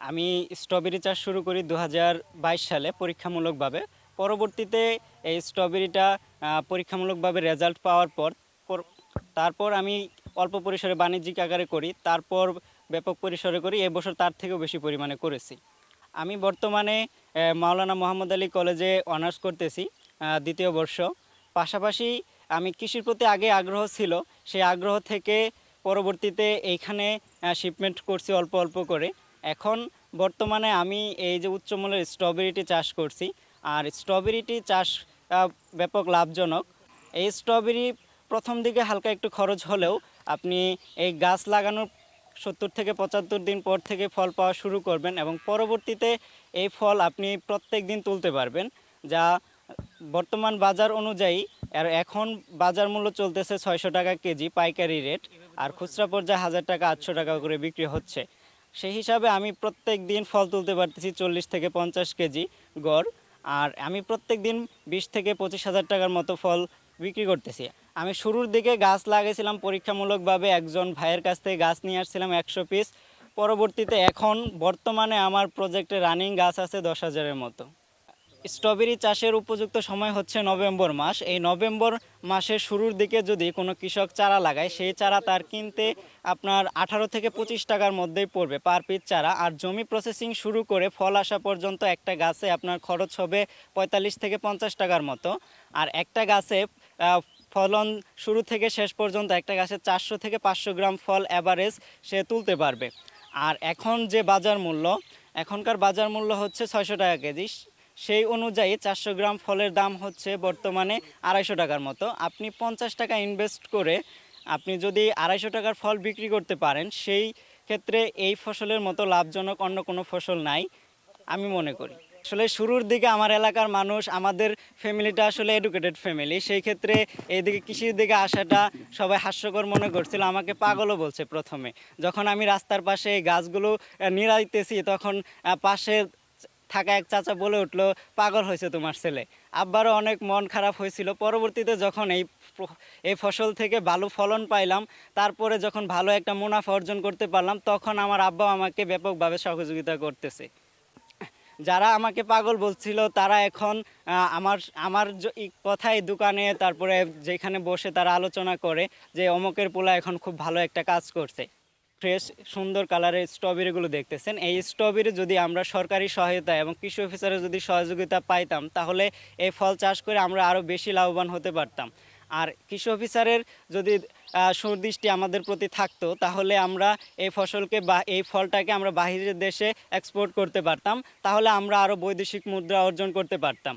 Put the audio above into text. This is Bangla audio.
আমি স্ট্রবেরি চাষ শুরু করি 2022 সালে পরীক্ষামূলকভাবে। পরবর্তীতে এই স্ট্রবেরিটা পরীক্ষামূলকভাবে রেজাল্ট পাওয়ার পর তারপর আমি অল্প পরিসরে বাণিজ্যিক আকারে করি। তারপর ব্যাপক পরিসরে করি। এবছর তার থেকেও বেশি পরিমাণে করেছি। আমি বর্তমানে মাওলানা মোহাম্মদ আলী কলেজে অনার্স করতেছি, ২য় বর্ষ। পাশাপাশি আমি কৃষির প্রতি আগে আগ্রহ ছিল। সেই আগ্রহ থেকে পরবর্তীতে এইখানে শিপমেন্ট করছি অল্প অল্প করে। এখন বর্তমানে আমি এই যে উচ্চমূল্যের স্ট্রবেরিটি চাষ করছি, আর স্ট্রবেরিটি চাষ ব্যাপক লাভজনক। এই স্ট্রবেরি প্রথম দিকে হালকা একটু খরচ হলেও আপনি এই গাছ লাগানোর 70 থেকে 75 দিন পর থেকে ফল পাওয়া শুরু করবেন এবং পরবর্তীতে এই ফল আপনি প্রত্যেক দিন তুলতে পারবেন, যা বর্তমান বাজার অনুযায়ী আর এখন বাজার মূল্য চলতেছে 600 টাকা কেজি পাইকারি রেট, আর খুচরা পর্যায়ে 1000 টাকা 800 টাকা করে বিক্রি হচ্ছে। সেই হিসাবে আমি প্রত্যেক দিন ফল তুলতে পারতেছি 40 থেকে 50 কেজি গড়। আর আমি প্রত্যেক দিন 20 থেকে 25 হাজার টাকার মতো ফল বিক্রি করতেছি। আমি শুরুর দিকে গাছ লাগিয়েছিলাম পরীক্ষামূলকভাবে, একজন ভাইয়ের কাছ থেকে গাছ নিয়ে আসছিলাম 100 পিস। পরবর্তীতে এখন বর্তমানে আমার প্রজেক্টে রানিং গাছ আছে 10,000-এর মতো। স্ট্রবেরি চাষের উপযুক্ত সময় হচ্ছে নভেম্বর মাস। এই নভেম্বর মাসের শুরুর দিকে যদি কোনো কৃষক চারা লাগায়, সেই চারা তার কিনতে আপনার 18 থেকে 25 টাকার মধ্যেই পড়বে পার পিস চারা। আর জমি প্রসেসিং শুরু করে ফল আসা পর্যন্ত একটা গাছে আপনার খরচ হবে 45 থেকে 50 টাকার মতো। আর একটা গাছে ফলন শুরু থেকে শেষ পর্যন্ত একটা গাছে 400 থেকে 500 গ্রাম ফল অ্যাভারেজ সে তুলতে পারবে। আর এখন যে বাজার মূল্য, এখনকার বাজার মূল্য হচ্ছে 600 টাকা কেজি। সেই অনুযায়ী 400 গ্রাম ফলের দাম হচ্ছে বর্তমানে 250 টাকার মতো। আপনি 50 টাকা ইনভেস্ট করে আপনি যদি 250 টাকার ফল বিক্রি করতে পারেন, সেই ক্ষেত্রে এই ফসলের মতো লাভজনক অন্য কোনো ফসল নাই আমি মনে করি। আসলে শুরুর দিকে আমার এলাকার মানুষ, আমাদের ফ্যামিলিটা আসলে এডুকেটেড ফ্যামিলি, সেই ক্ষেত্রে এইদিকে কৃষির দিকে আসাটা সবাই হাস্যকর মনে করছিল, আমাকে পাগলও বলছে প্রথমে। যখন আমি রাস্তার পাশে এই গাছগুলো নিড়াইতেছি, তখন পাশে থাকা এক চাচা বলে উঠলো, পাগল হয়েছে তোমার ছেলে। আব্বারও অনেক মন খারাপ হয়েছিল। পরবর্তীতে যখন এই ফসল থেকে ভালো ফলন পাইলাম, তারপরে যখন ভালো একটা মুনাফা অর্জন করতে পারলাম, তখন আমার আব্বা আমাকে ব্যাপকভাবে সহযোগিতা করতেছে। যারা আমাকে পাগল বলছিল তারা এখন আমার আমার কথাই দোকানে, তারপরে যেখানে বসে তারা আলোচনা করে যে অমকের পোলা এখন খুব ভালো একটা কাজ করছে। ফ্রেশ সুন্দর কালারের স্ট্রবেরিগুলো দেখতেছেন, এই স্ট্রবেরি যদি আমরা সরকারি সহায়তা এবং কৃষি অফিসারের যদি সহযোগিতা পাইতাম, তাহলে এই ফল চাষ করে আমরা আরও বেশি লাভবান হতে পারতাম। আর কৃষি অফিসারের যদি সুদৃষ্টি আমাদের প্রতি থাকতো, তাহলে আমরা এই ফসলকে বা এই ফলটাকে আমরা বাহিরের দেশে এক্সপোর্ট করতে পারতাম, তাহলে আমরা আরও বৈদেশিক মুদ্রা অর্জন করতে পারতাম।